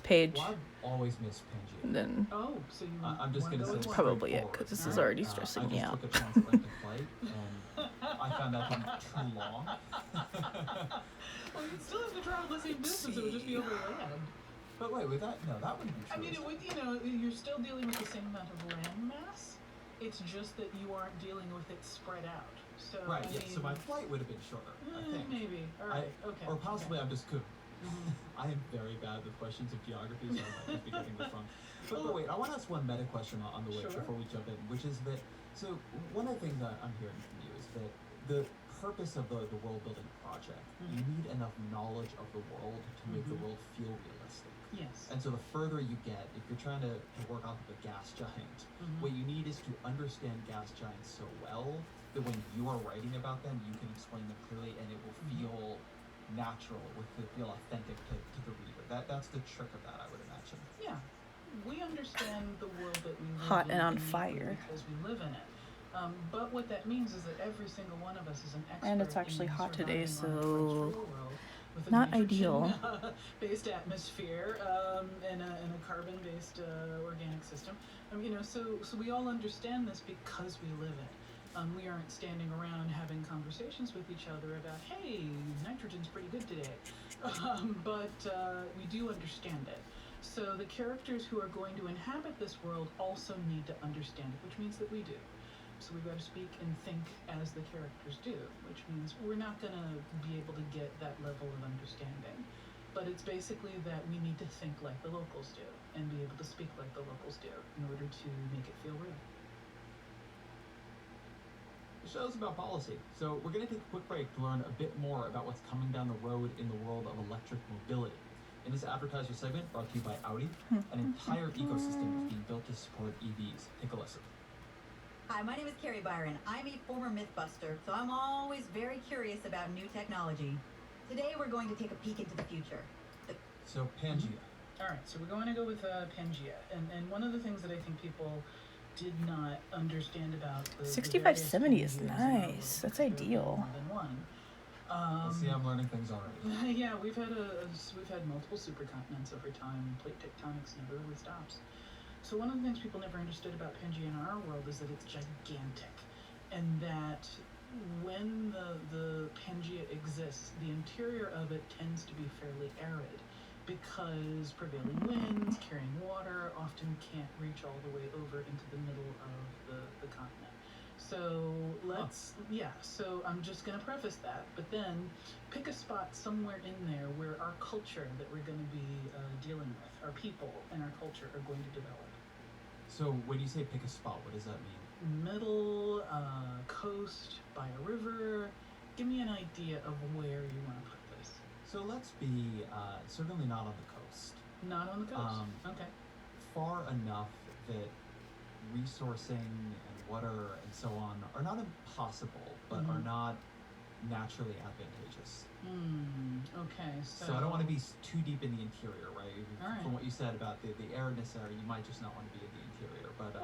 page, Well, I've always missed Pangea. then Oh, so you I'm just wanna going to go say with one? probably it, straightforward. because this is Alright. already stressing me I out. just took a transatlantic flight, and I found that to be too long. Well, you'd still have to travel the same distance. It would just be over land. But wait, with that, no, that wouldn't be true. I mean, it would. You know, you're still dealing with the same amount of land mass. It's just that you aren't dealing with it spread out. So Right, I yeah, mean, so my flight would have been shorter, I think. maybe. All right. Okay. Or possibly okay. I'm just could. Mhm. I am very bad with questions of geography, so I might just be getting this wrong. But wait, I want to ask one meta question on the way Sure. before we jump in, which is that, so one of the things I'm hearing from you is that the purpose of the world building project, you Mhm. need enough knowledge of the world to make the Mhm. world feel realistic. Yes. And so the further you get, if you're trying to work off of a gas giant, Mhm. what you need is to understand gas giants so well that when you are writing about them, you can explain them clearly and it will feel natural, will feel authentic to the reader. That's the trick of that, I would imagine. Yeah. We understand the world that we live Hot in and on uniquely fire. because we live in it. But what that means is that every single one of us is an expert. And it's actually in hot today, surviving on a so terrestrial world with a not ideal. nitrogen-based atmosphere and a carbon-based organic system. You know, so we all understand this because we live it. We aren't standing around having conversations with each other about, hey, nitrogen's pretty good today. But we do understand it. So the characters who are going to inhabit this world also need to understand it, which means that we do. So we've got to speak and think as the characters do, which means we're not going to be able to get that level of understanding. But it's basically that we need to think like the locals do and be able to speak like the locals do in order to make it feel real. The show's about policy, so we're going to take a quick break to learn a bit more about what's coming down the road in the world of electric mobility. In this advertiser segment, brought to you by Audi, an entire ecosystem is being built to support EVs. Take a listen. Hi, my name is Carrie Byron. I'm a former Mythbuster, so I'm always very curious about new technology. Today we're going to take a peek into the future. So, Pangea. All right, so we're going to go with Pangea. And one of the things that I think people did not understand about the 6570 is various Pangeas nice. That's because there are ideal. more than one. See, I'm learning things already. Yeah, we've had multiple supercontinents over time. Plate tectonics never really stops. So one of the things people never understood about Pangea in our world is that it's gigantic, and that when the Pangea exists, the interior of it tends to be fairly arid, because prevailing winds carrying water often can't reach all the way over into the middle of the continent. So so I'm just going to preface that, but then pick a spot somewhere in there where our culture that we're going to be dealing with, our people and our culture are going to develop. So, when you say pick a spot, what does that mean? Middle, coast, by a river. Give me an idea of where you want to put this. So, let's be certainly not on the coast. Not on the coast. Okay. Far enough that resourcing and water and so on are not impossible, but are not naturally advantageous. Okay, So I don't want to be too deep in the interior, right? Alright. From what you said about the aridness area, you might just not want to be in the interior. But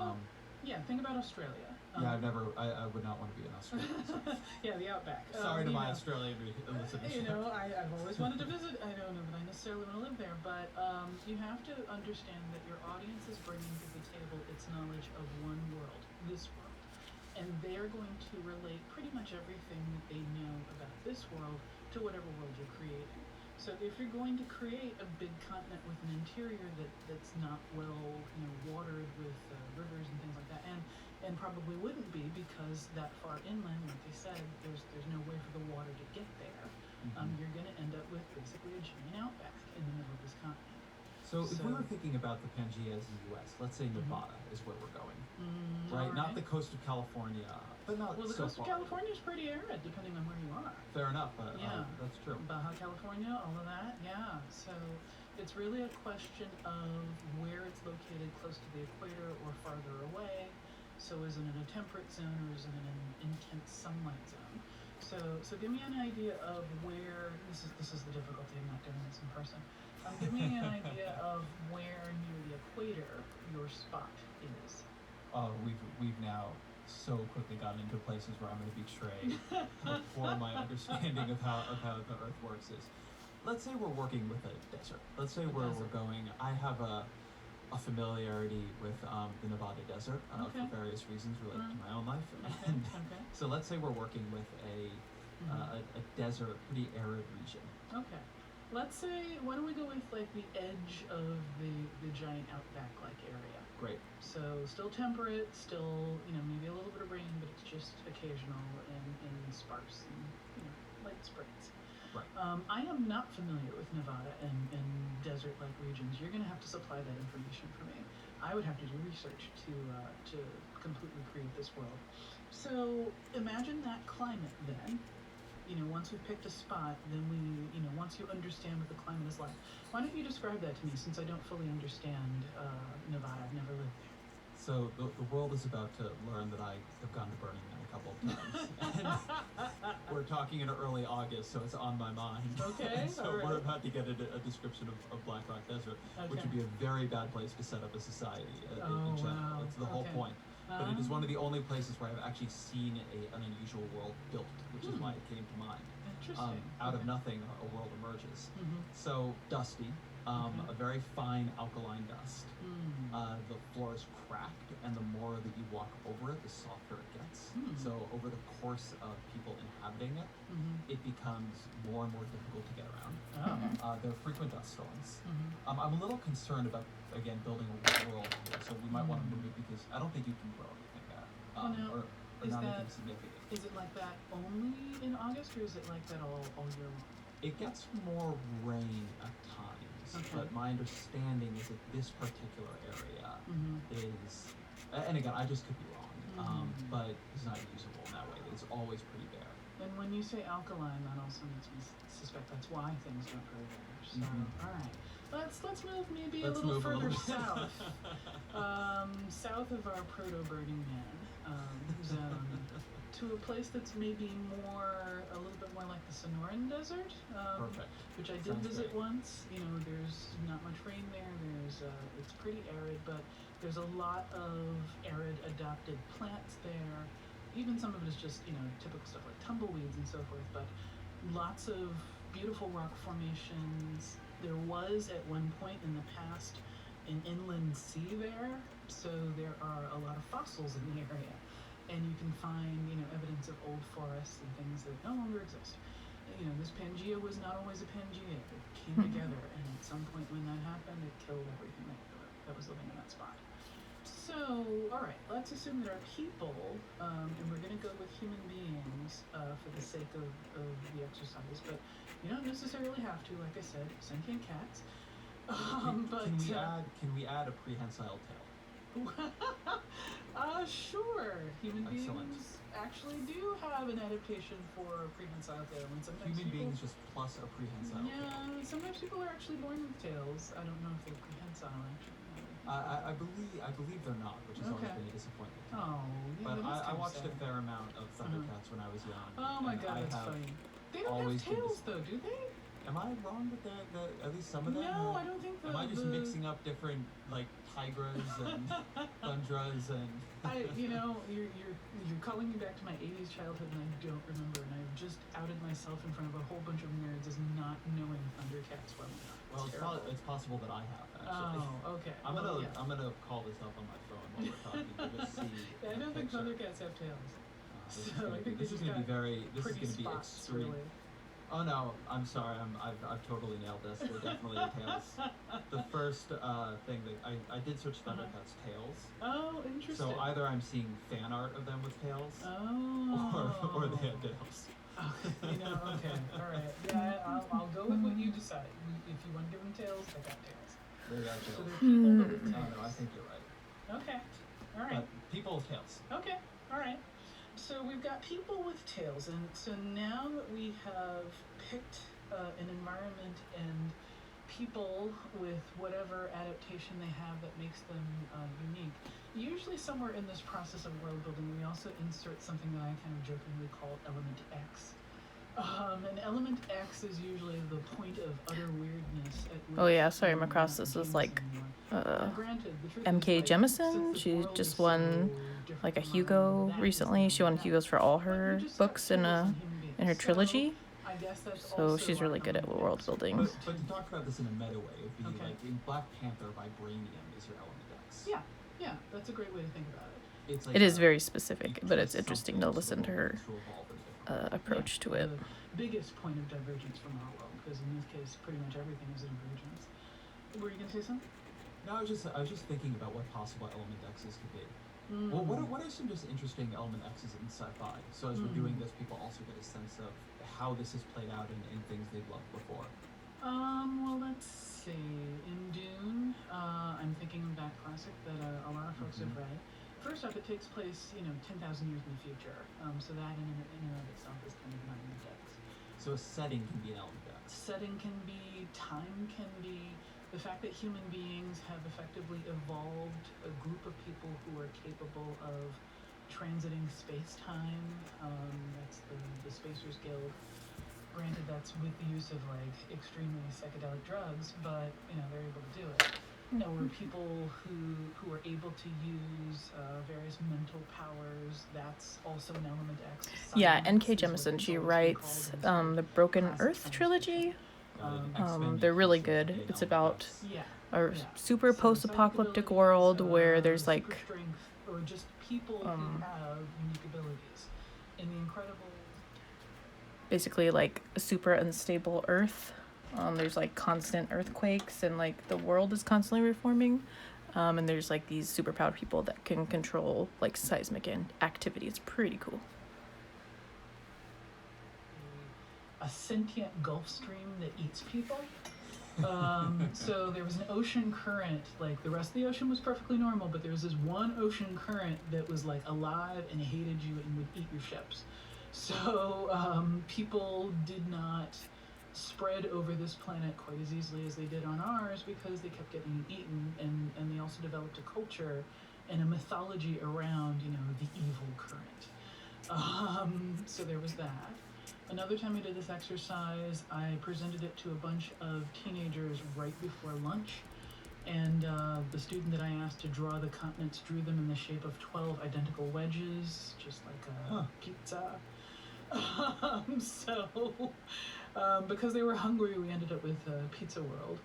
yeah, think about Australia. yeah, I would not want to be in Australia. So. Yeah, the outback. Sorry to my you know, Australian listeners. You know, I've always wanted to visit. I don't know that I necessarily want to live there, but you have to understand that your audience is bringing to the table its knowledge of one world, this world. And they're going to relate pretty much everything that they know about this world to whatever world you're creating. So if you're going to create a big continent with an interior that's not well, watered with rivers and things like that, and probably wouldn't be because that far inland, like I said, there's no way for the water to get there. You're going to end up with basically a giant outback in the middle of this continent. So if we were thinking about the Pangea as the U.S., let's say Nevada is where we're going, right? Not the coast of California, but not well, the so coast far. of California is pretty arid, depending on where you are. Fair enough, Yeah. that's true. Baja California, all of that, yeah. So it's really a question of where it's located, close to the equator or farther away. So is it in a temperate zone or is it in an intense sunlight zone? So give me an idea of where this is the difficulty of not doing this in person. Give me an idea of where near the equator your spot is. We've now so quickly gotten into places where I'm going to betray for my understanding of how the Earth works is. let's say we're working with a desert. Let's say we're desert. going. I have a familiarity with the Nevada desert Okay. for various reasons related to my own life. Okay. And Okay. so let's say we're working with a desert, pretty arid region. Okay. Let's say, why don't we go with like the edge of the giant outback-like area? Great. So still temperate, still, maybe a little bit of rain, but it's just occasional and sparse and, light springs. Right. I am not familiar with Nevada and desert-like regions. You're going to have to supply that information for me. I would have to do research to completely create this world. So imagine that climate then. Once we've picked a spot, then once you understand what the climate is like, why don't you describe that to me, since I don't fully understand Nevada. I've never lived there. So the world is about to learn that I have gone to Burning Man a couple of times. And we're talking in early August, so it's on my mind. Okay, So all we're right. about to get a description of Black Rock Desert, which Okay. would be a very bad place to set up a society in Oh, general. wow. It's the whole Okay. point. But it is one of the only places where I've actually seen an unusual world built, which is why it came to mind. Interesting. Out of Okay. nothing, a world emerges. Mm-hmm. So dusty, Okay. a very fine alkaline dust. Mm. The floor is cracked, and the more that you walk over it, the softer it gets. Hmm. So over the course of people inhabiting it, Mm-hmm. it becomes more and more difficult to get around. Oh. There are frequent dust storms. Mm-hmm. I'm a little concerned about, again, building a world here, so we might want to move it because I don't think you can grow anything there. now, Or is not that- anything significant. Is it like that only in August, or is it like that all year long? It gets more rain at times, Okay. but my understanding is that this particular area Mm-hmm. is, and again, I just could be wrong, Mhm. but it's not usable in that way. It's always pretty bare. And when you say alkaline, that also makes me suspect that's why things don't grow there. So, Mhm. all right, let's move maybe Let's a little move a further little bit. south, south of our proto-Burning Man zone, to a place that's maybe a little bit more like the Sonoran Desert. Perfect. Which I did Sounds visit great. once. There's not much rain there. It's pretty arid, but there's a lot of arid adopted plants there. Even some of it is just, typical stuff like tumbleweeds and so forth, but lots of beautiful rock formations. There was at one point in the past an inland sea there, so there are a lot of fossils in the area. And you can find, evidence of old forests and things that no longer exist. This Pangea was not always a Pangea. It came together, and at some point when that happened, it killed everything that was living in that spot. So, all right, let's assume there are people, and we're going to go with human beings for the sake of the exercise, but you don't necessarily have to, like I said, sentient cats. But Can we add a prehensile tail? Sure. Human Excellent. beings actually do have an adaptation for prehensile tail, and sometimes Human people, beings just plus a prehensile tail. yeah, sometimes people are actually born with tails. I don't know if they're prehensile actually. I believe they're not, which has always Okay. been a disappointment. Oh, yeah, But that's I kinda watched a sad. fair amount of Thundercats when I was young. Oh my and god, I that's have funny. They don't always have been tails though, do they? Am I wrong with at least some of them? No, Or I don't think Am I just mixing up different like tigers and thundras and? You're calling me back to my 80s childhood, and I don't remember, and I've just outed myself in front of a whole bunch of nerds as not knowing Thundercats well enough. Well, Terrible. it's possible that I have actually. Oh, okay. I'm Well, gonna yeah. I'm gonna call this up on my phone while we're talking to just see. I don't a think picture. Thundercats have tails. This is So gonna I be, think this they is just gonna be got very. This is Pretty gonna be spots, extreme. really. Oh no, I'm sorry. I've totally nailed this. They're definitely tails. The first thing that I did search Thundercats tails. Oh, interesting. So either I'm seeing fan art of them with tails, Oh. or they have tails. Okay, all right. Yeah, I'll go with what you decide. If you want to give them tails, they got tails. They got So tails. they're people with Oh tails. no, I think you're right. Okay, all right. But people with tails. Okay, all right. So we've got people with tails, and so now that we have picked an environment and people with whatever adaptation they have that makes them unique, usually somewhere in this process of world building, we also insert something that I kind of jokingly call element X. And element X is usually the point of utter weirdness at which Oh, yeah, sorry, we are Macross, not this is humans like, anymore. Now, granted, the truth MK is, like, Jemisin. since this She world just is won so different like a from Hugo that recently. is She won that. Hugos for all But we her just books stuck in to her human beings. So, trilogy. I I guess that's So also she's our really good at element world X. building. But to talk about this in a meta way, it'd be Okay. like in Black Panther, vibranium is your element X. Yeah, that's a great way to think about it. It's like It is a- very you specific, but twist it's interesting to something listen so to that it her needs to evolve in a different way. approach to it. The biggest point of divergence from our world, because in this case, pretty much everything is a divergence. Were you going to say something? No, I was just thinking about what possible element X's could be. Mm. Well, what are some just interesting element X's in sci-fi? So as we're doing this, people also get a sense of how this has played out in things they've loved before. Well, let's see. In Dune, I'm thinking of that classic that a lot of folks have read. First off, it takes place, 10,000 years in the future. So that in and of itself is kind of an element X. So a setting can be an element X. Setting can be, time can be, the fact that human beings have effectively evolved a group of people who are capable of transiting space-time. That's the Spacers Guild. Granted, that's with the use of like extremely psychedelic drugs, but they're able to do it. Or people who are able to use various mental powers. That's also an element X. Yeah, Science N.K. is what Jemisin, it's she always been writes called in the Broken classic Earth science trilogy. X-Men They're really feature good. an It's element about X. Yeah. a Yeah. super So post-apocalyptic psychic world abilities, where there's super like strength, or just people who have unique abilities. In the Incredible. basically like a super unstable Earth. There's like constant earthquakes and like the world is constantly reforming. And there's like these superpowered people that can control like seismic activity. It's pretty cool. A sentient Gulf Stream that eats people. So there was an ocean current, like the rest of the ocean was perfectly normal, but there was this one ocean current that was like alive and hated you and would eat your ships. So people did not spread over this planet quite as easily as they did on ours because they kept getting eaten, and they also developed a culture and a mythology around, the evil current. So there was that. Another time I did this exercise, I presented it to a bunch of teenagers right before lunch, and the student that I asked to draw the continents drew them in the shape of 12 identical wedges, just like a pizza. Because they were hungry, we ended up with Pizza World.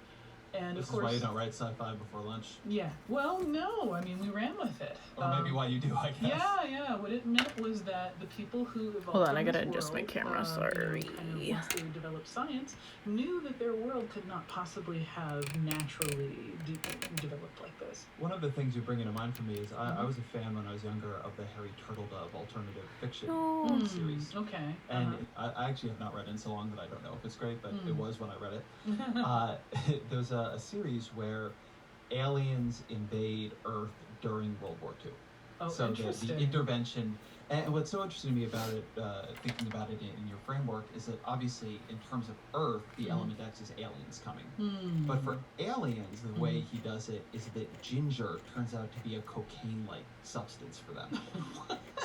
And This of course, is why you don't write sci-fi before lunch. yeah. Well, no, I mean we ran with it. Or maybe why you do, I guess. Yeah. What it meant was that the people who evolved Hold on, from I gotta this adjust my world, camera, kind sorry. of once they developed science, knew that their world could not possibly have naturally developed like this. One of the things you bring into mind for me is I was a fan when I was younger of the Harry Turtledove alternative fiction series. Okay. And I actually have not read it in so long that I don't know if it's great, but it was when I read it. There's a series where aliens invade Earth during World War II. Oh, So interesting. the intervention, and what's so interesting to me about it, thinking about it in your framework, is that obviously in terms of Earth, the element X is aliens coming. But for aliens, the way he does it is that ginger turns out to be a cocaine-like substance for them.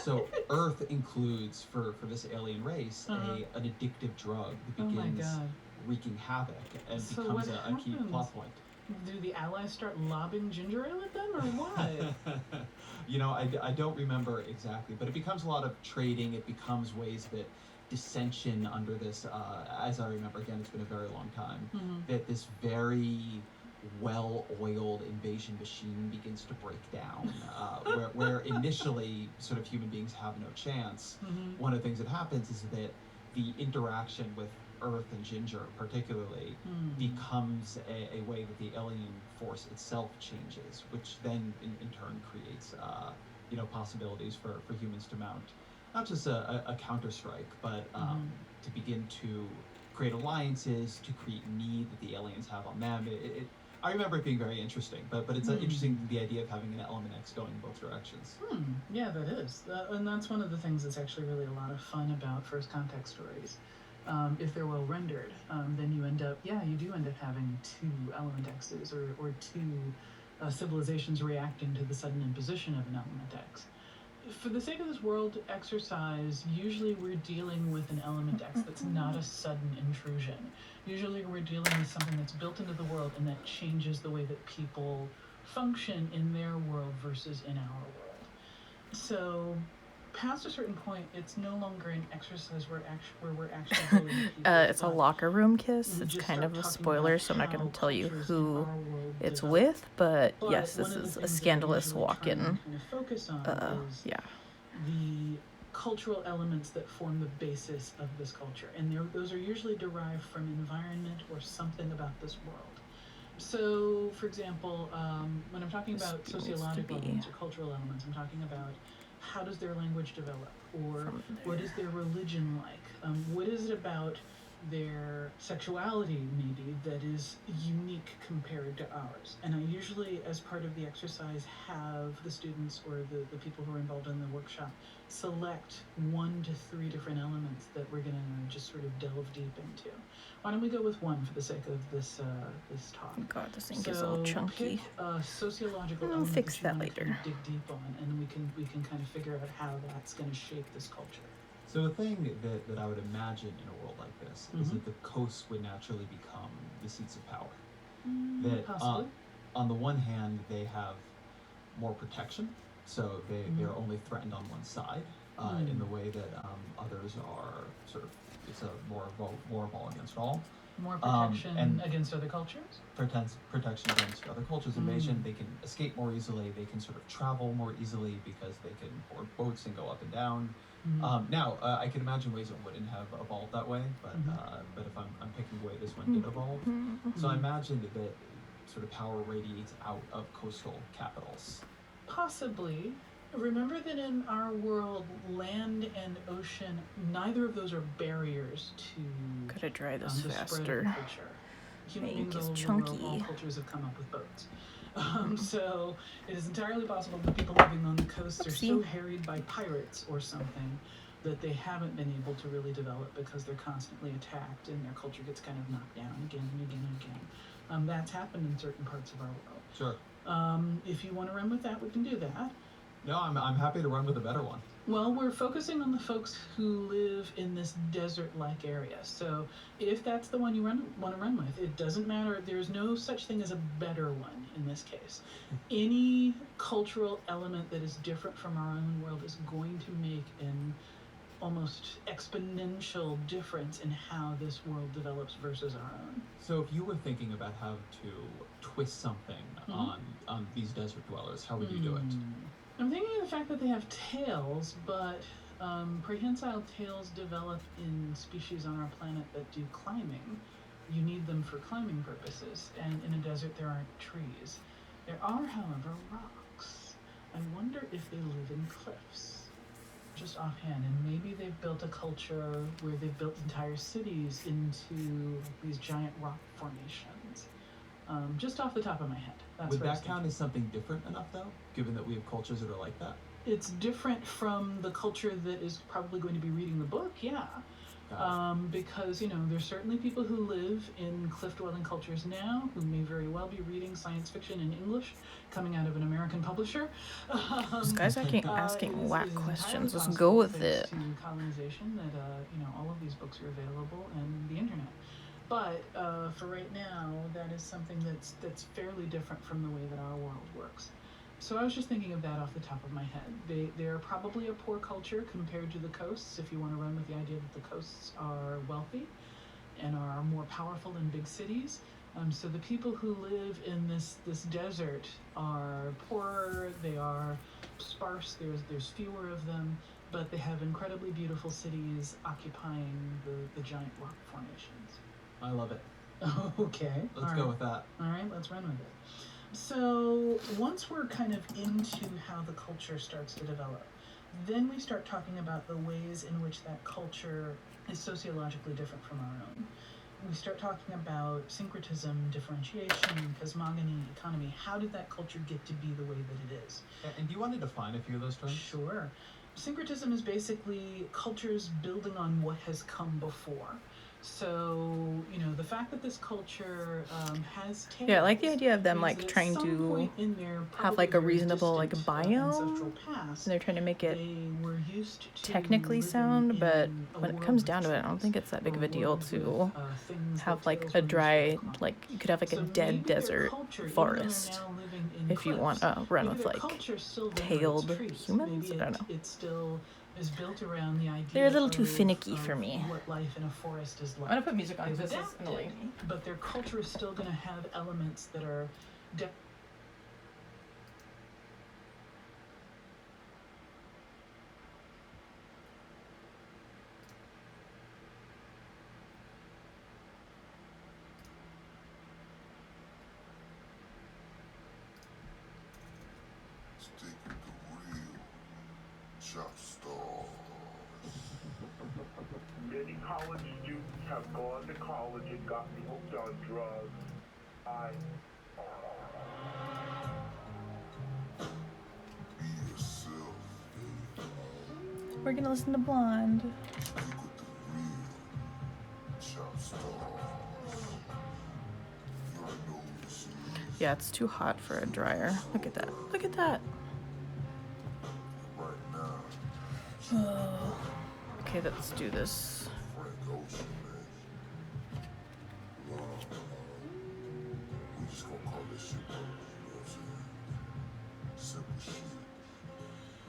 So Earth includes, for this alien race, an addictive drug that Oh my begins God. wreaking havoc and So becomes what a key happens? plot point. Do the Allies start lobbing ginger ale at them, or what? I don't remember exactly, but it becomes a lot of trading. It becomes ways that dissension under this, as I remember, again, it's been a very long time, that this very well-oiled invasion machine begins to break down, where initially sort of human beings have no chance. One of the things that happens is that the interaction with Earth and ginger particularly becomes a way that the alien force itself changes, which then in turn creates possibilities for humans to mount not just a counter-strike, but to begin to create alliances, to create need that the aliens have on them. I remember it being very interesting, but it's interesting, the idea of having an element X going in both directions. Yeah, that is. And that's one of the things that's actually really a lot of fun about first contact stories. If they're well rendered, then you do end up having two element X's or two civilizations reacting to the sudden imposition of an element X. For the sake of this world exercise, usually we're dealing with an element X that's not a sudden intrusion. Usually we're dealing with something that's built into the world and that changes the way that people function in their world versus in our world. So past a certain point, it's no longer an exercise where we're actually holding people. It's a but locker room kiss. we It's just kind start of a talking spoiler, about so I'm not going how to tell you cultures in who our world it's develop. with, but But yes, one this of the is a things that I scandalous usually try walk-in. and kind of focus on is Yeah. the cultural elements that form the basis of this culture, and those are usually derived from environment or something about this world. So, for example, when I'm talking This about needs to sociological be elements or cultural elements, I'm talking about how does their language develop, or from what there. is their religion like? What is it about their sexuality, maybe, that is unique compared to ours? And I usually, as part of the exercise, have the students or the people who are involved in the workshop select 1 to 3 different elements that we're going to just sort of delve deep into. Why don't we go with one for the sake of this talk? God, this ink is all chunky. Pick a sociological I'll element fix that you that want to later. dig deep on, and we can kind of figure out how that's going to shape this culture. So a thing that I would imagine in a world like this is Mhm. that the coasts would naturally become the seats of power. Mm, That possibly. on the one hand they have more protection, so they are Mhm. only threatened on one side, in the way that others are sort of, it's a more of all against all. More Um, protection and- against other cultures. Protection against other cultures' invasion. Mm. They can escape more easily. They can sort of travel more easily because they can board boats and go up and down. Mhm. Now, I can imagine ways it wouldn't have evolved that way, but Mhm. but if I'm picking the way this one did evolve, so I Mhm. imagine that sort of power radiates out of coastal capitals. Possibly. Remember that in our world, land and ocean, neither of those are barriers to Gotta dry this the spread faster. of culture. Human Ink beings is all over the world, all chunky. cultures have come up with boats. So it is entirely possible that people living on the coasts are so Oopsie. harried by pirates or something that they haven't been able to really develop because they're constantly attacked and their culture gets kind of knocked down again and again and again. That's happened in certain parts of our world. Sure. If you want to run with that, we can do that. No, I'm happy to run with a better one. Well, we're focusing on the folks who live in this desert-like area. So if that's the one you want to run with, it doesn't matter. There's no such thing as a better one in this case. Any cultural element that is different from our own world is going to make an almost exponential difference in how this world develops versus our own. So if you were thinking about how to twist something Mhm. on these desert dwellers, how would you do it? I'm thinking of the fact that they have tails, but prehensile tails develop in species on our planet that do climbing. You need them for climbing purposes, and in a desert there aren't trees. There are, however, rocks. I wonder if they live in cliffs. Just offhand, and maybe they've built a culture where they've built entire cities into these giant rock formations. Just off the top of my head. That's Would what I was that count thinking. as something different enough, though, given that we have cultures that are like that? It's different from the culture that is probably going to be reading the book, yeah. Because, there's certainly people who live in cliff-dwelling cultures now who may very well be reading science fiction in English coming out of an American publisher. This guy's asking It is whack entirely questions. Let's possible, go with thanks it. to colonization, that all of these books are available and the internet. But for right now, that is something that's fairly different from the way that our world works. So I was just thinking of that off the top of my head. They're probably a poor culture compared to the coasts, if you want to run with the idea that the coasts are wealthy and are more powerful than big cities. So the people who live in this desert are poorer, they are sparse, there's fewer of them, but they have incredibly beautiful cities occupying the giant rock formations. I love it. Okay. Let's go with that. All right, let's run with it. So once we're kind of into how the culture starts to develop, then we start talking about the ways in which that culture is sociologically different from our own. We start talking about syncretism, differentiation, cosmogony, economy. How did that culture get to be the way that it is? And do you want to define a few of those terms? Sure. Syncretism is basically cultures building on what has come before. So, the fact that this culture has tails. Yeah, I like the idea of them means like that at trying some to point in their have like a probably very reasonable like distant, biome. ancestral past, And they're trying to make it they were used to technically living sound, but in a when it world comes with down to it, I don't trees, think it's that big or of a deal world to with, things have that like tails a were used dry, for. like you could have like a So dead maybe their desert culture, even though they're forest now living in if you want cliffs, to run maybe with their like culture still venerates tailed trees. humans. Maybe I don't know. it still is built around the idea. They're a little too of- finicky of for me. What life in a forest is like. I'm gonna put music on They've because this is adapted, annoying me. but their culture is still going to have elements that are. Stick with the real Chop Stars. Many college students have gone to college and gotten hooked on drugs. Be yourself. We're gonna listen to Blonde. Stick with the real Chop Stars. You already know what this is. Yeah, it's too hot for a dryer. Look at that. Look at that. Right now, Okay, let's do this. Frank Ocean, man. We just gonna call this shit work, you know what I'm saying? Simple shit.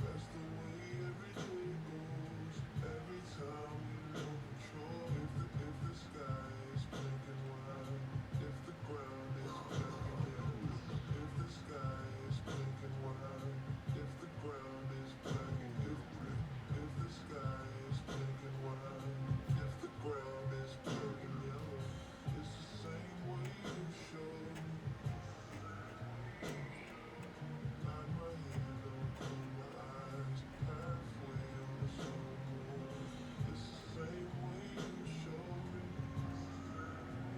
That's the way every day goes. Every time we lose control. If the sky is pink and white, if the ground is black and yellow, if the sky is pink and white, if the ground is black and yellow, if the sky is pink and white, if the ground is black and yellow, it's the same way you showed me. Nod my head, don't close my eyes. Halfway on the summer moon. It's the same way you showed me.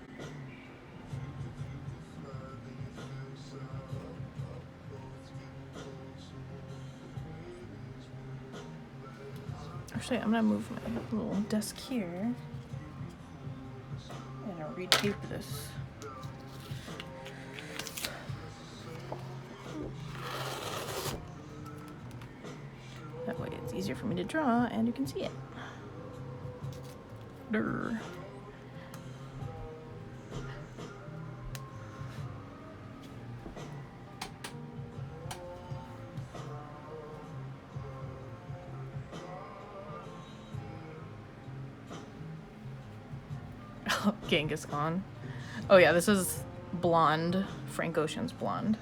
If you could fly, then you feel south. Up north, it's getting cold soon. The way it is when you're Actually, I'm gonna move my little desk here. And I'll retape this. That way it's easier for me to draw and you can see it. Durr. Genghis Khan. Oh yeah, this is Blonde. Frank Ocean's Blonde.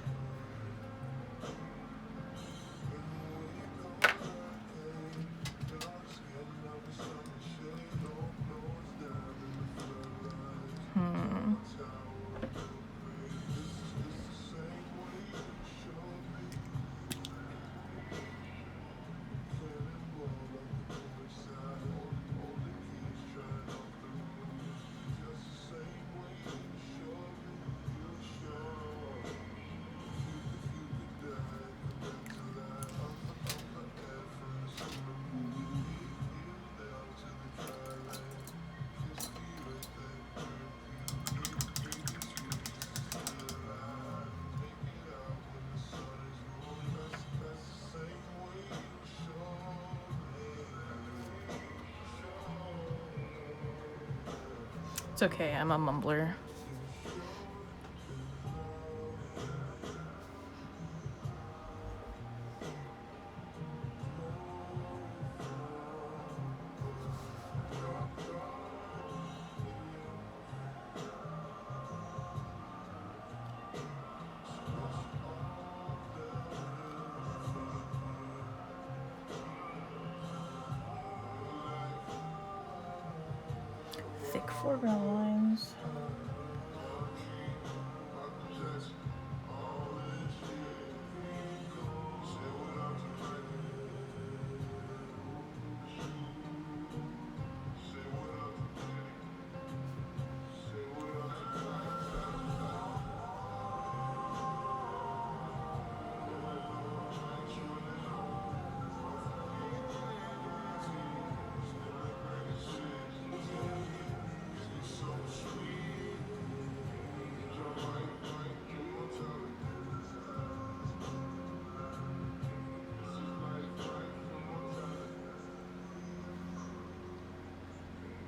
It's okay, I'm a mumbler. Thick foreground lines.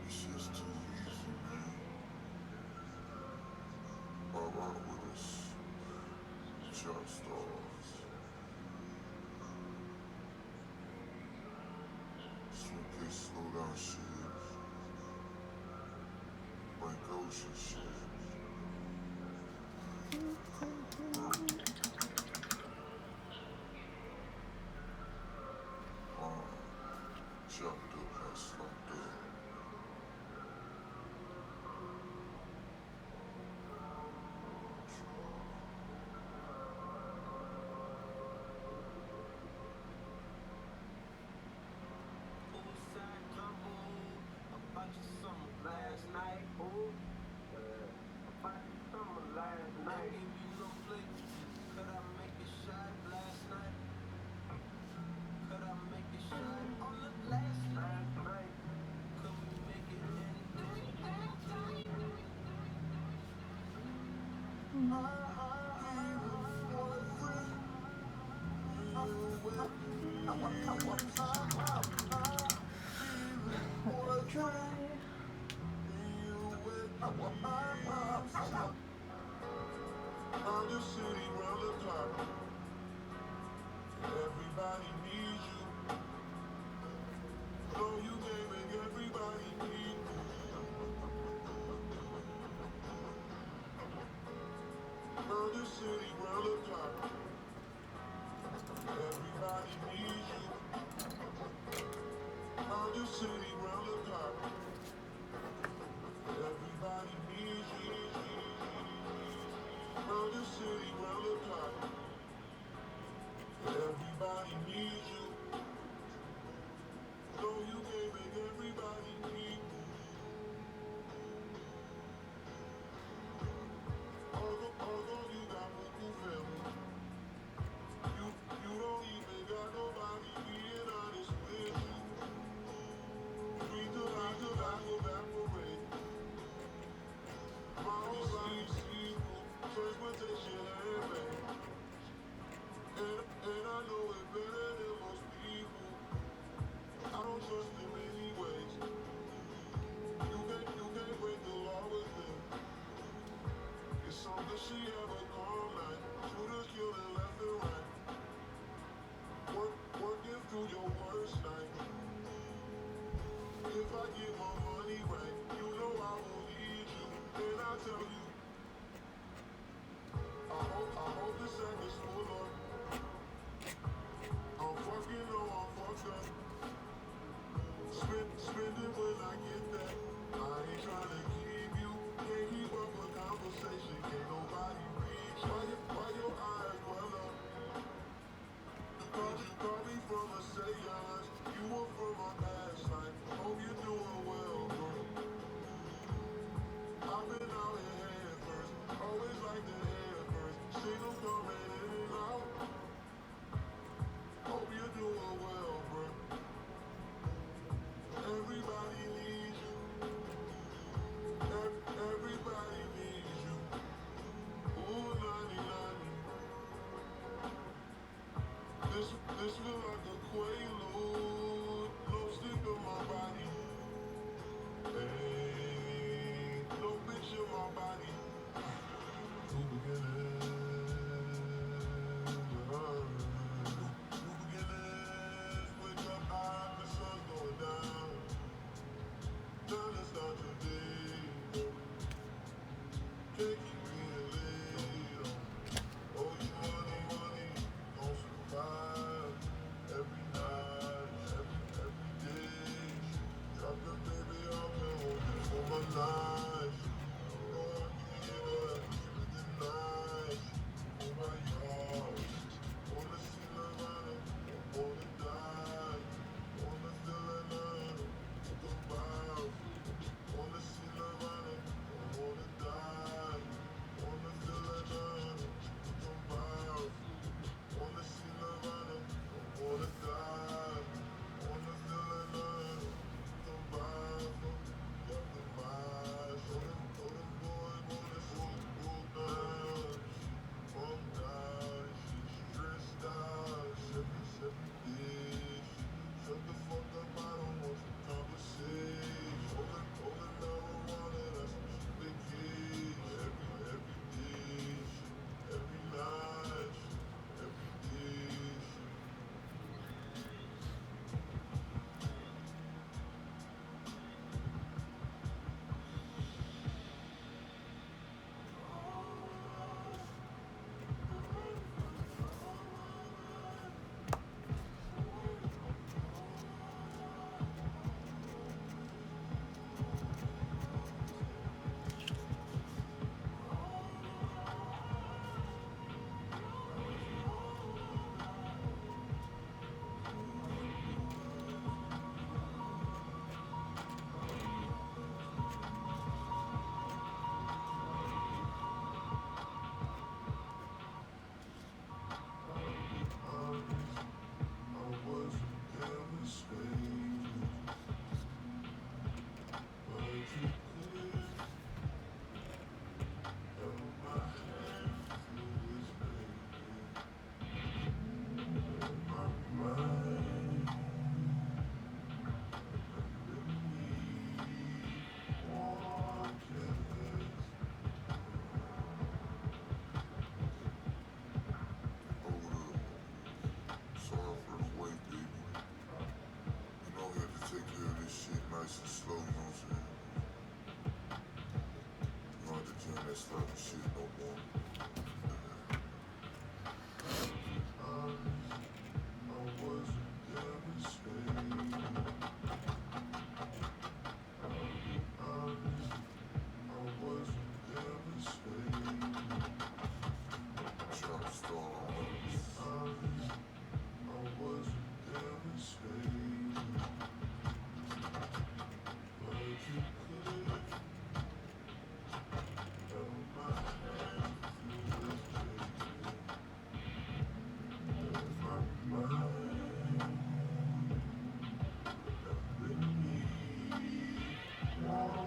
It's just too easy, man. Rock with us. Chop Stars. Okay, slow down shit. Break ocean shit. Jumped up and slumped up. Poolside couple, a bunch of summer last night. Ooh, a bunch of summer last night. Gave you no play. Could I make a shot last night? Could I make a shot on the last night? Could we make it in? Round the city, round the clock. Everybody needs you. Know you can make everybody need you. Round the city, round the clock. Everybody needs you. Round the city, round the clock. Everybody needs you. Round the city, round the clock. Everybody needs you. Know you can make everybody need you. Although you got local family, you don't even got nobody being honest with you. Free to evaporate. Mommy sees evil, transportation handmade. And I know it better than most people. I don't trust them anyways. You can't break the law with them. It's so good she have a calm night. Shooters killing left and right. Working through your worst night. If I get my money right, you know I will need you. And I tell you, I hope the sack is full up. I'm fucking no, I'm fucked up. Spend it when I get that. I ain't trying to keep you. Can't keep up a conversation. Can't nobody reach. Why your eyes well up? You call me from a seance. You were from my past life. Hope you're doing well, bro. I've been out here head first. Always like the head first. See them coming in and out. Hope you're doing well, bro. Everybody needs you. Everybody needs you. Ooh, 90-90. This feel like a quaalude. No sleep in my body. Hey, no bitch in my body. Two beginnings. New beginnings. Wake up high, the sun's going down. Now let's start your day. Can't keep being late. Oh, you money, don't survive. Every night, every day. Drop the baby off and hold it for my life. Know I can keep it nice. nice and slow, you know what I'm saying? You don't have to jam that sloppy shit no more. I was devastated. I was devastated. Trying to stall on I was devastated. But you could have my hand through this pain. My mind let me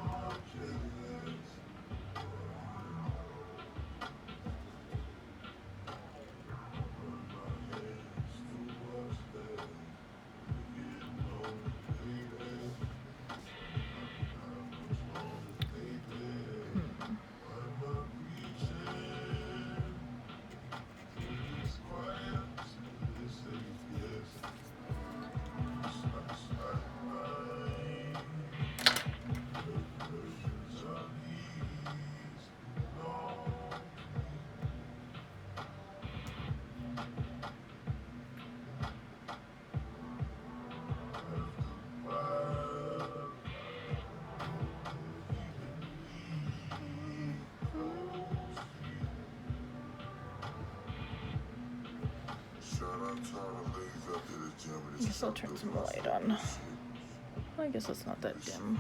walk it. I guess I'll turn some light on. I guess it's not that dim.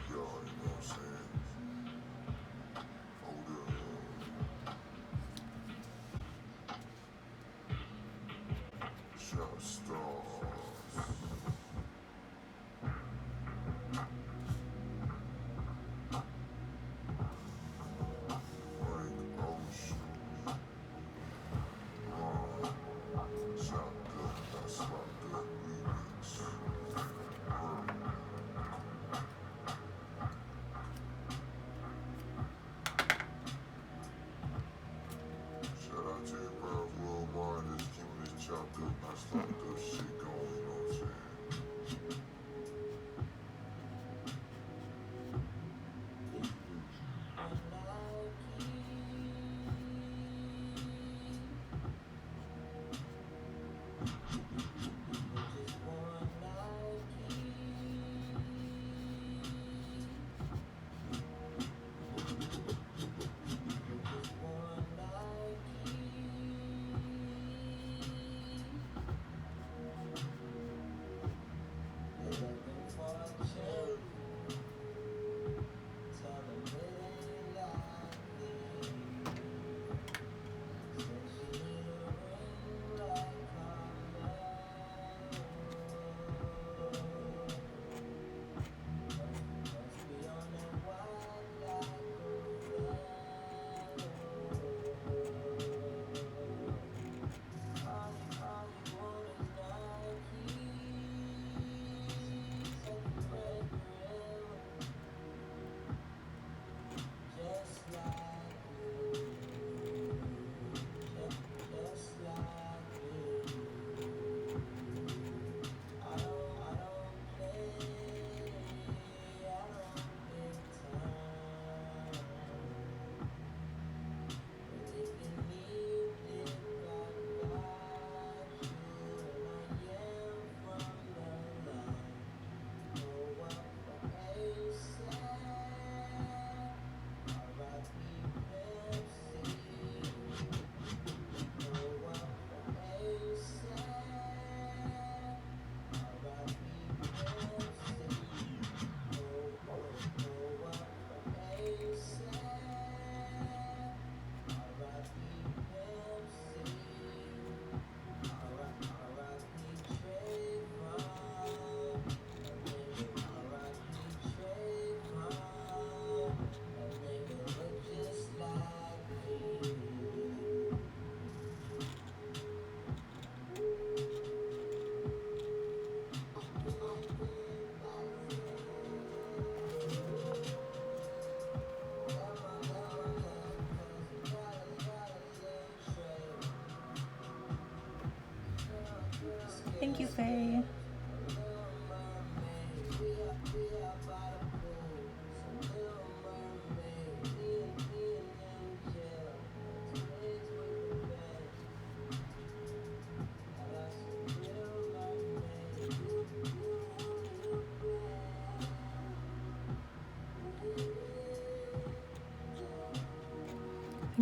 Thank you, Faye.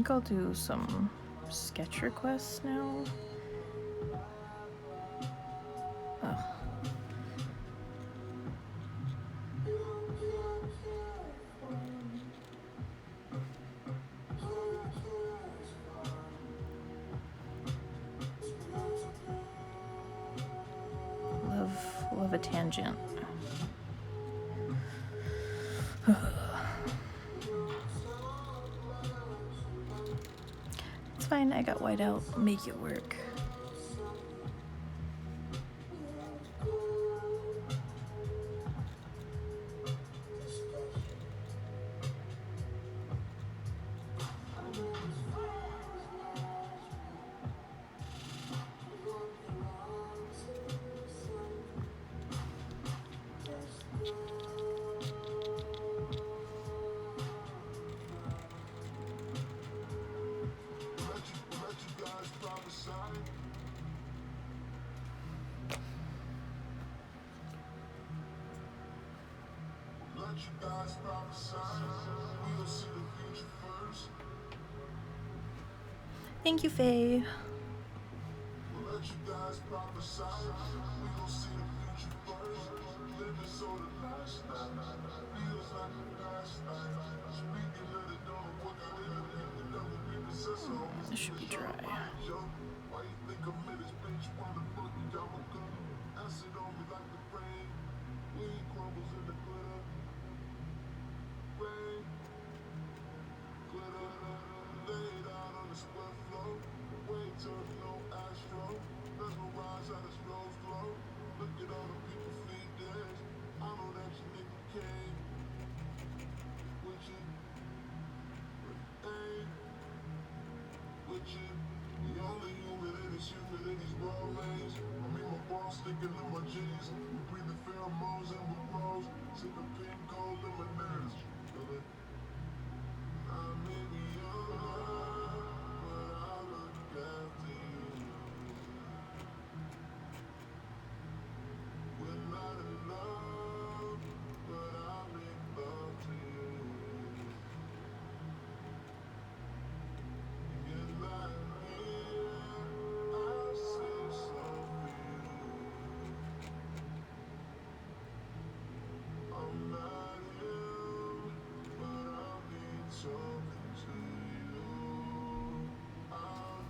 think I'll do some sketch requests now. Ugh. Love a tangent. It's fine, I got whiteout. Make it work. Let you guys prophesy. Let you guys prophesy. We'll see the future first. Thank you, Faye. We'll let you guys prophesy. We gon' see the future first. Living so the last night feels like the last night. Speaking of the dawn, what got in the double be possessor. This should be dry. Why you think I'm in this bitch? Wanna fuck you down my gun? Acid on me like the rain. Weed crumbles in the glitter. Rain. Glitter. Laid out on the sweat floor. Way turn no astro. Mesmerize how the strobes glow. Look at all the people feet dance. I know that you nigga came. With you. Ain't. With you. The only human in this human in these raw lanes. I mean my balls sticking in my jeans. We breathing pheromones and we rose. Sipping pink cold lemonades. Feel it? I may be young, but I look after you. We're not in love, but I make love to you. You're not here, I say so for you. I'm not him, but I need something to you. I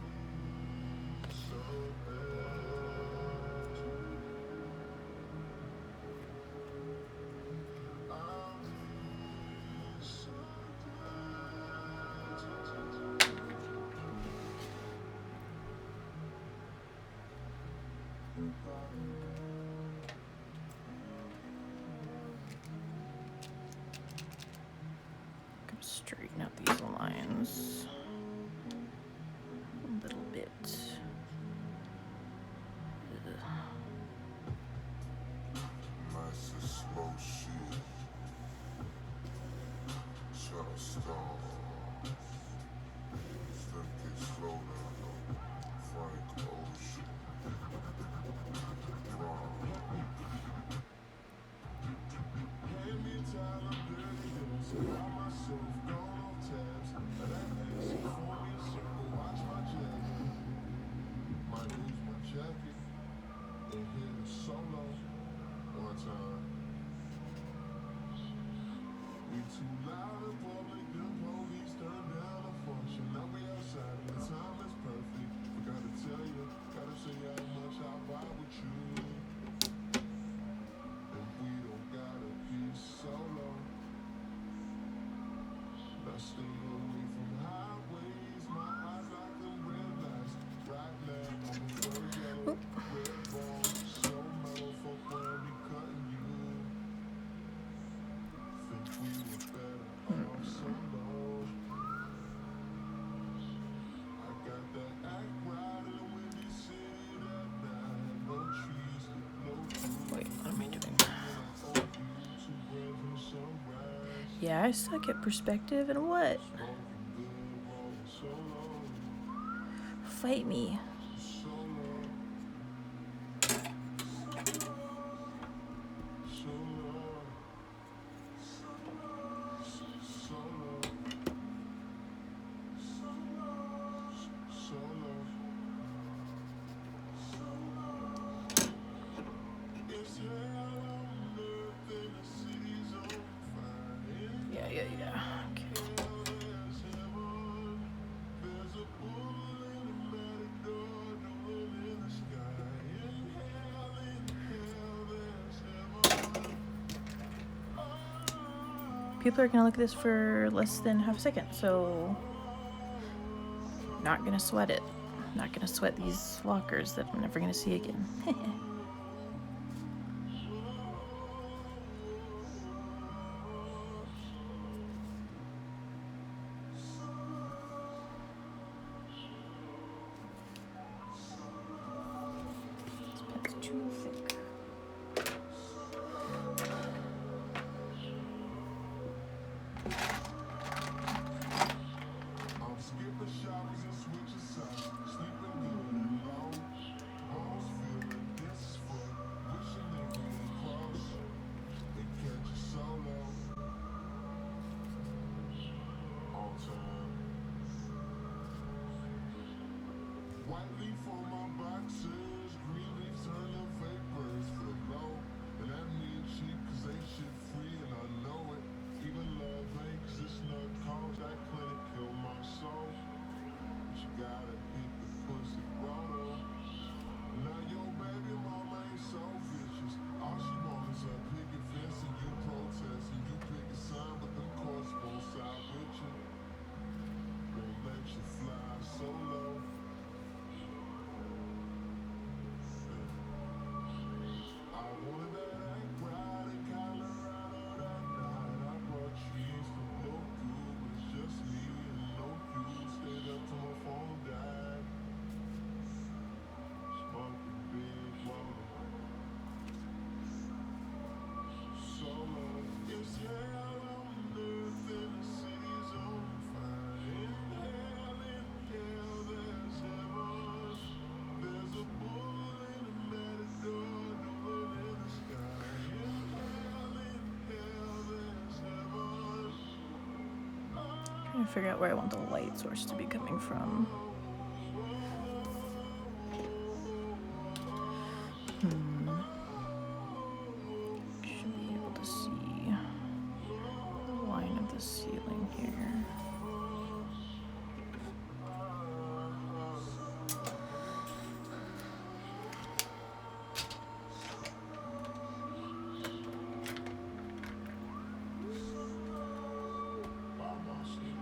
need something to I need Could straighten out these lines a little bit. Ugh. nice and slow shit. Shut a stone. Step it slow down. Frank Ocean. Hand me a towel, I'm dirty. So I myself gone off tabs. And that ass for me a circle. Watch my jacket. Might lose my jacket. And hit a solo one time. We too loud in public, the police turn down the function. Now we outside and the time is perfect. Forgot to tell you, gotta say how much I vibe with you. And we don't gotta be solo. Now stay away from highways. My eyes like the red lights. Right leg on the road yellow. Red ball, so mellow. Fuck when we cutting you. Think we were better off solo. I got that act right in the windy city that night. No trees, no food. Wait, what am I doing? Oh, you two brands from sunrise. Yeah, I suck at perspective and what? Smoking good, rolling solo. Fight me. Solo. Solo. Solo. people are gonna look at this for less than half a second, so not gonna sweat it. Not gonna sweat these walkers that I'm never gonna see again. This pen's too thick. I'm skipping showers and switching sides, sleeping good and low. Bones feeling this is fun, wishing they could cross and catch a solo. On time. White leaf on my boxers, green leaves turn to vapors for low. And that means cheap cause they shit free and I know it. Even love ain't cause it's not cause that clinic kill my soul. But you gotta hit the pussy roll. Now your baby mama ain't so vicious. All she wants is a picket fence and you protest and you pick a sign, but them courts won't side with you. Won't let you fly solo. I wanted that egg bride in Colorado that night. I brought trees to blow through. It's just me and no you. Stayed up till my phone died. Smoking big mama. Solo. It's hell on earth and the city's on fire. In hell, there's heaven. There's a bull in a matador doing in the sky. In hell, there's heaven. Trying to figure out where I want the light source to be coming from. Should be able to see the line of the ceiling here. By my sleep.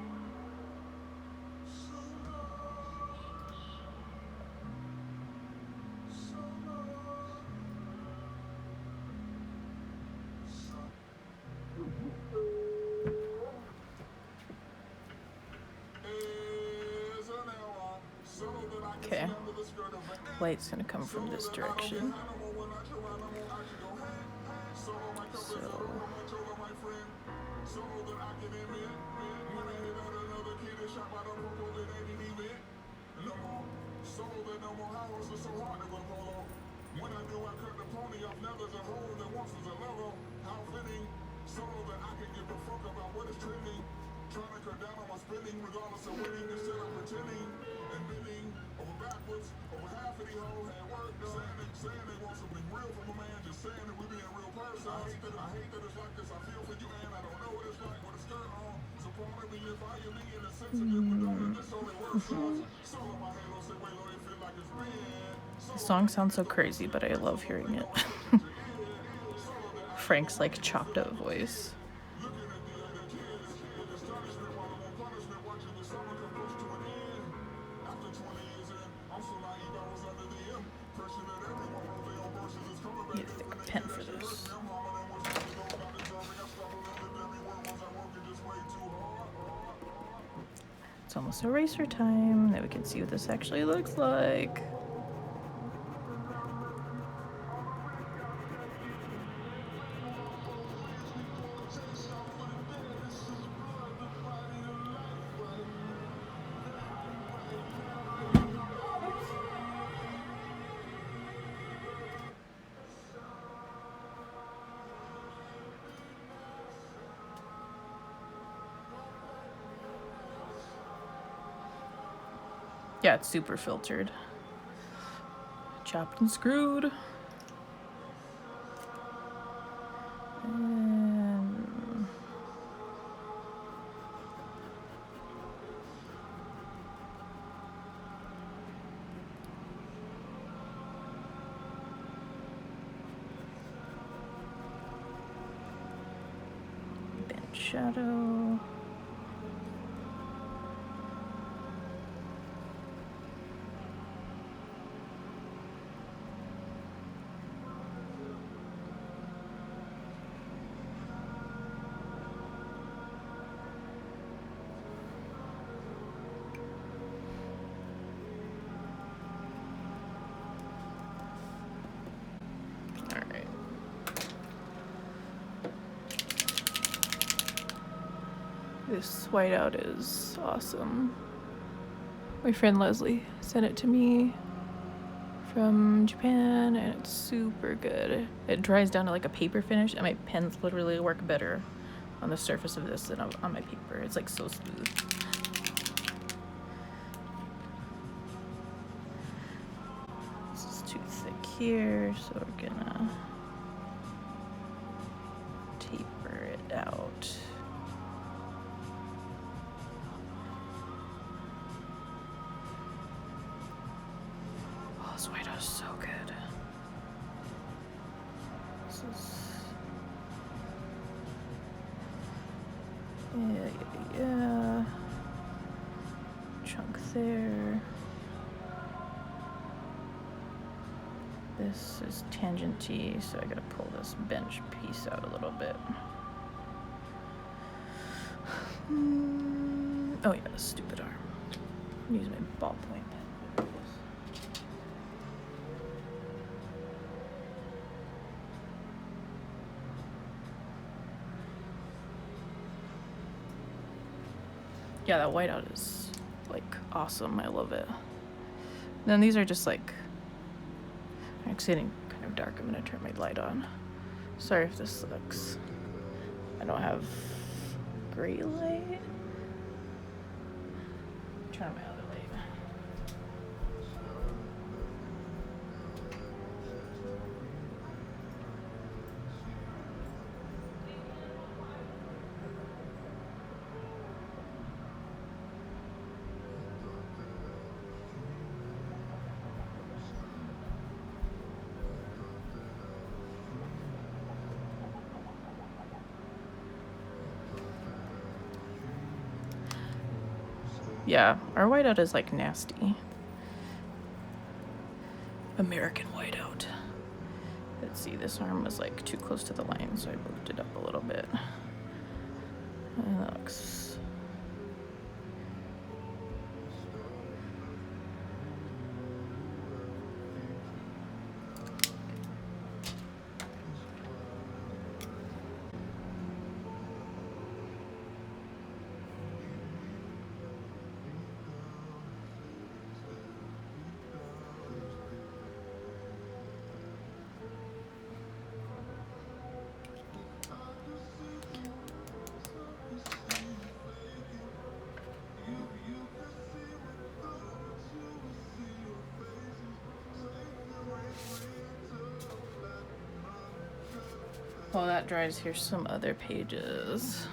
Okay. Light's gonna come from this direction. So When I do, I cut the pony off leathers and hold that once was a lover. How fitting, so that I can give a fuck about what is trending. Trying to cut down on my spending, regardless of winning. Instead, I'm pretending and bending over backwards, over half of the whole had work done. Saying they want something real from a man, just saying that we be a real person. I hate that it's like this. I feel for you, and I don't know what it's like with a skirt on. So part of me, if I am me in a sensitive, but don't this only works songs. So on my halo, say, wait, Lord, it feel like it's been. the song sounds so crazy, but I love hearing it. Frank's like chopped up voice. Need a thick pen for this. It's almost eraser time. Now we can see what this actually looks like. Yeah, it's super filtered. Chopped and screwed. And bench. shadow. Alright. This whiteout is awesome. My friend Leslie sent it to me from Japan and it's super good. It dries down to like a paper finish and my pens literally work better on the surface of this than on my paper. It's like so smooth. This is too thick here, so we're gonna taper it out. Oh, this whiteout is so good. This is... Yeah. Chunk there. This is tangenty, so I gotta pull this bench piece out a little bit. Oh yeah, stupid arm. Use my ballpoint pen. Yeah, that whiteout is like awesome. I love it. Then these are just like, it's getting kind of dark. I'm gonna turn my light on. Sorry if this looks, I don't have great light. Turn on my other light. Yeah, our whiteout is like nasty. American whiteout. Let's see, this arm was like too close to the line, so I moved it up a little bit. And that looks... While that dries, here's some other pages.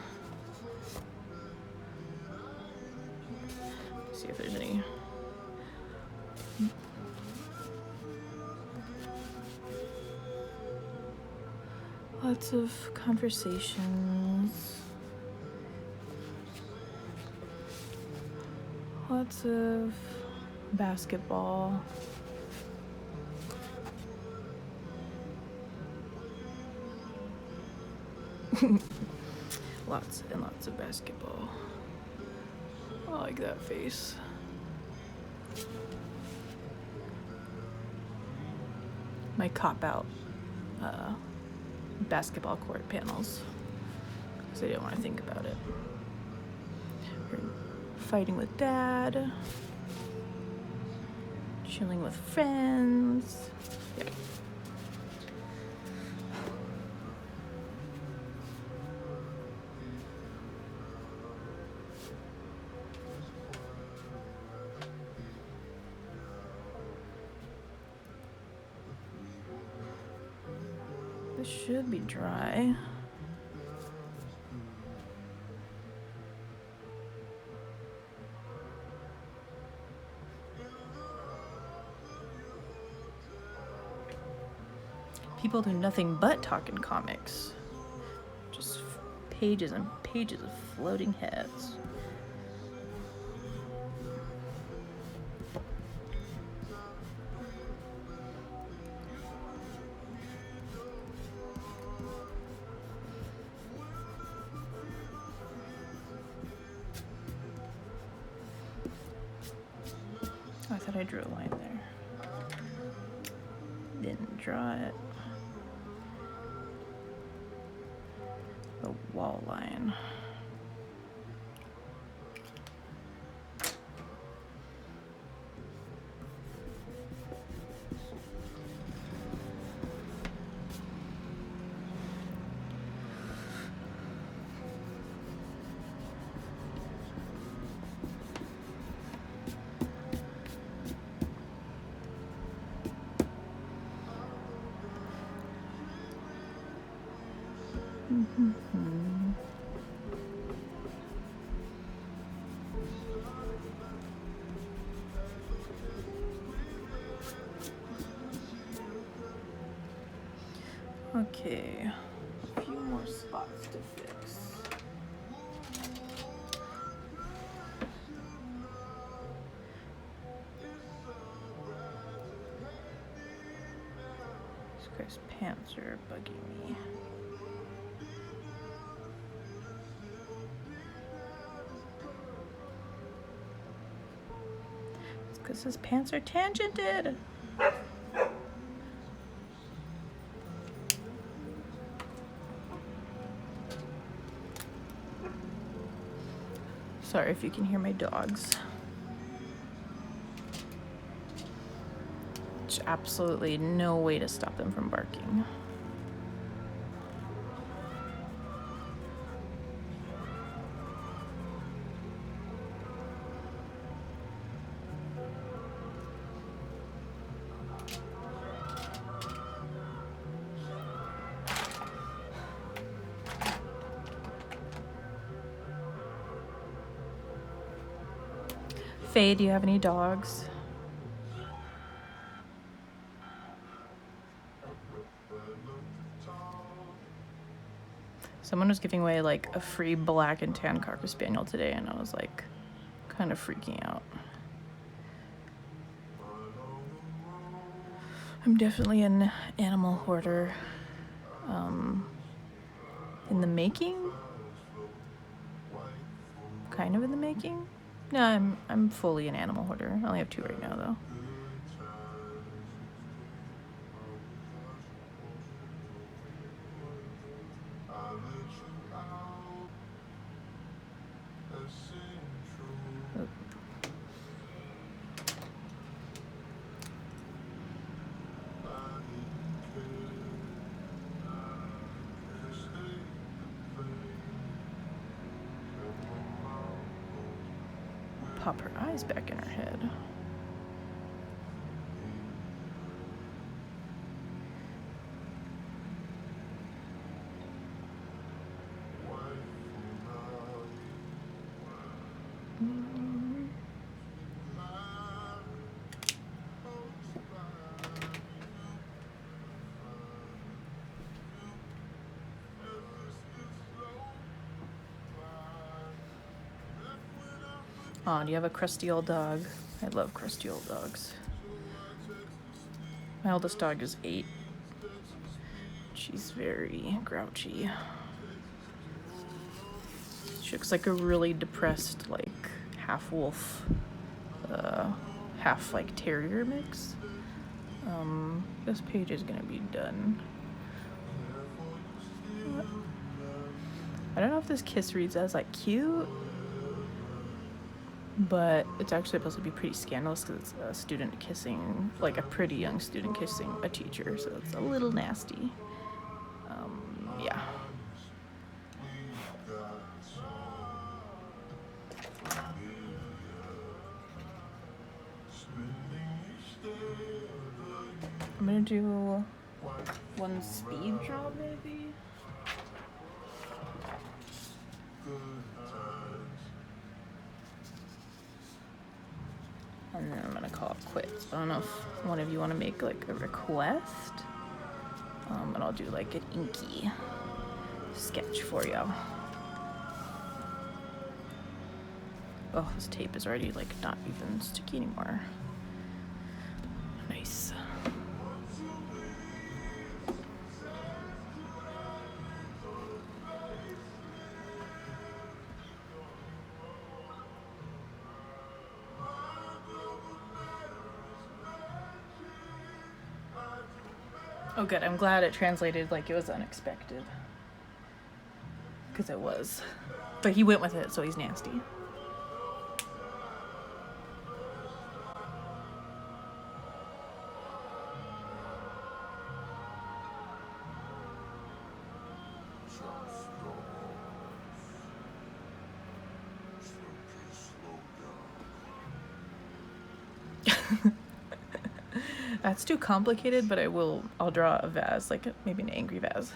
See if there's any. Lots of conversations. Lots of basketball. Lots and lots of basketball. I like that face. My cop-out basketball court panels, because I didn't want to think about it. We're fighting with Dad. Chilling with friends. Yeah. This should be dry. People do nothing but talk in comics. Just pages and pages of floating heads. I thought I drew a line there. Didn't draw it. The wall line. Okay, a few more spots to fix. These guy's pants are bugging me. It's because his pants are tangented. Sorry if you can hear my dogs. There's absolutely no way to stop them from barking. Faye, do you have any dogs? Someone was giving away like a free black and tan Cocker Spaniel today, and I was like kind of freaking out. I'm definitely an animal hoarder. In the making? Kind of in the making? No, I'm fully an animal hoarder. I only have 2 right now though. Oh. Pop her eyes back in her head. Aw, do you have a crusty old dog? I love crusty old dogs. My oldest dog is 8. She's very grouchy. She looks like a really depressed, like, half wolf, half, like, terrier mix. This page is gonna be done. I don't know if this kiss reads as, like, cute, but it's actually supposed to be pretty scandalous because it's a student kissing, like a pretty young student kissing a teacher, so it's a little nasty. Yeah. I'm gonna do one speed job maybe. And then I'm gonna call it quits. I don't know if one of you want to make like a request. And I'll do like an inky sketch for you. Oh, this tape is already like not even sticky anymore. Nice. Oh good, I'm glad it translated like it was unexpected. Because it was. But he went with it, so he's nasty. Jump stars. Slow down. That's too complicated, but I'll draw a vase, like maybe an angry vase.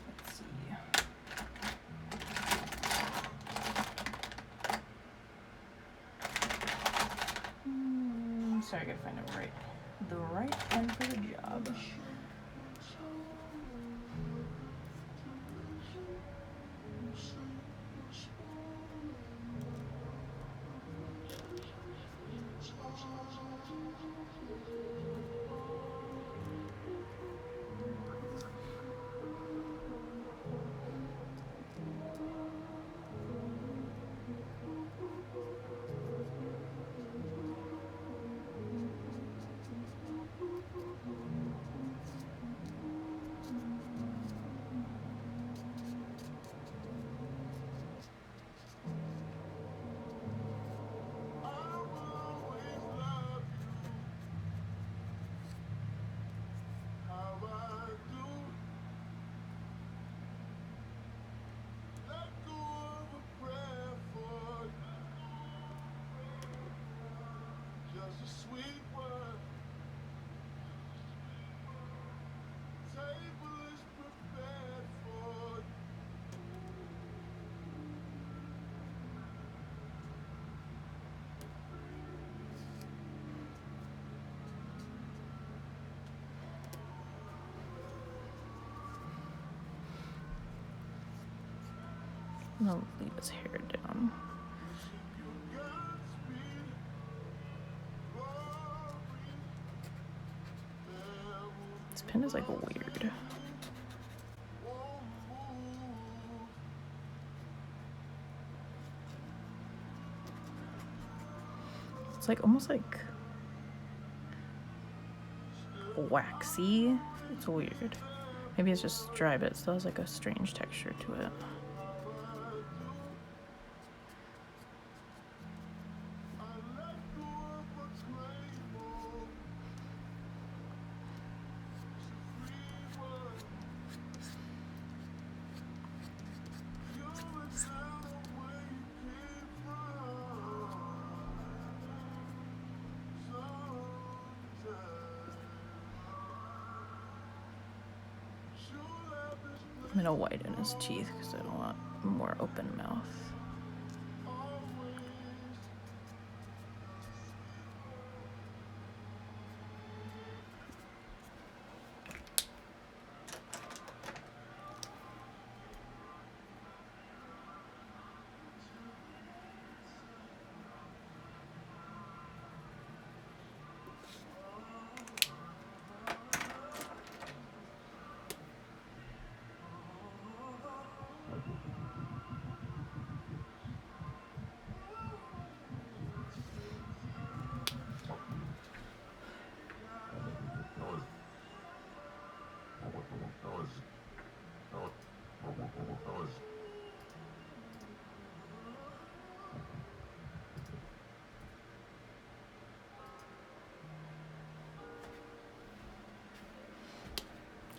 Let's see. Sorry, I gotta find the right pen for the job. I'm gonna leave his hair down. This pen is like weird. It's like almost like waxy. It's weird. Maybe it's just dry, but it still has like a strange texture to it. I'm gonna whiten his teeth because I don't want more open mouth.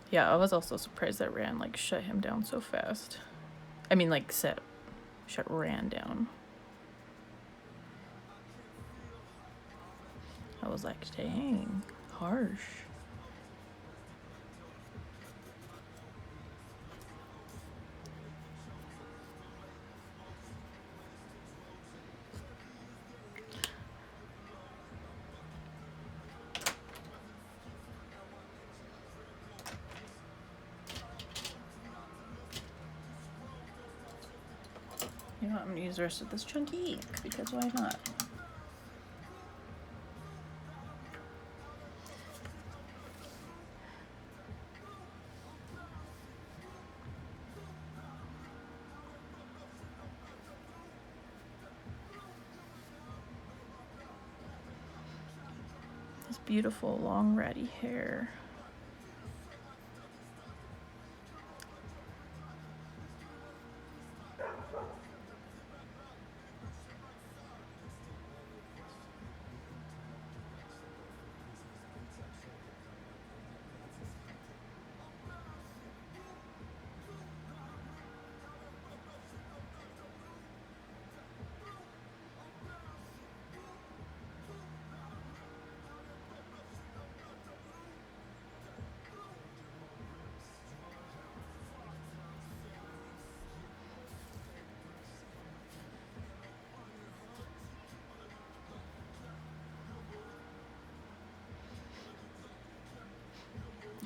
Yeah, I was also surprised that Rand like shut him down so fast. I mean, like shut Rand down. I was like, dang, harsh. You know what, I'm gonna use the rest of this chunky ink because why not? This beautiful long ratty hair.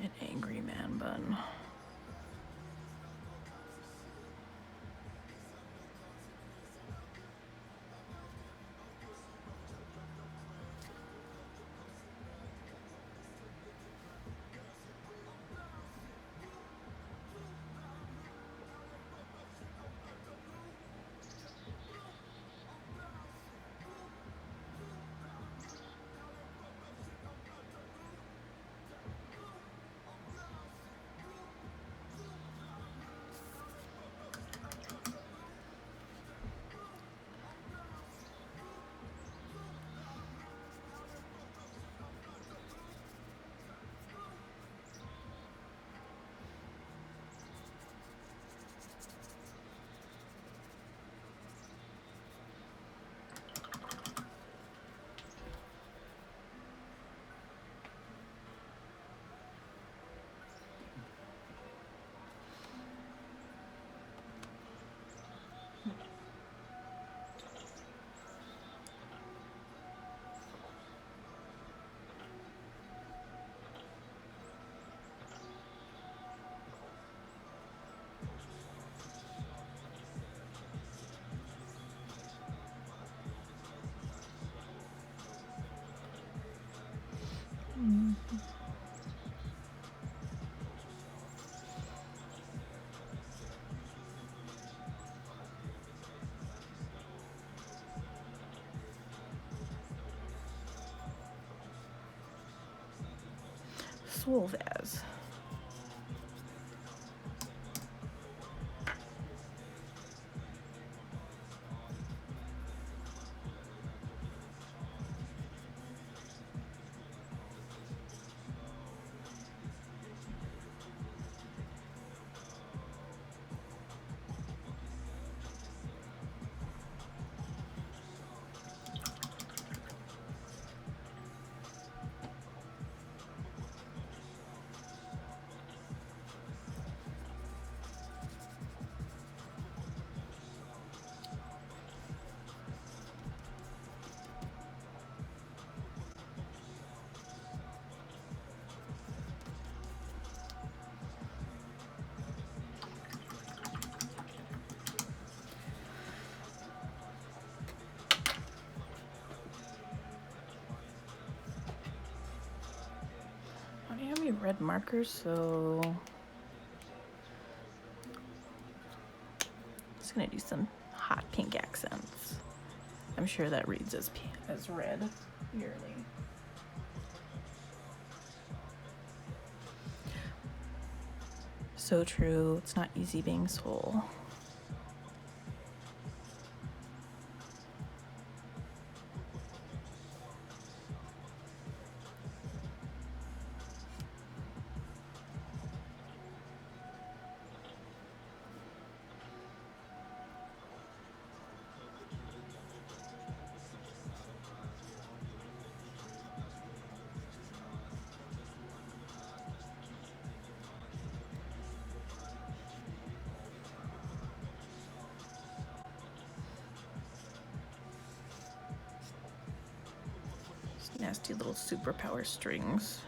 An angry man bun. Soul vase. I don't have any red markers, so I'm just gonna do some hot pink accents. I'm sure that reads as red, yearly. So true. It's not easy being Soul. Nasty little superpower strings.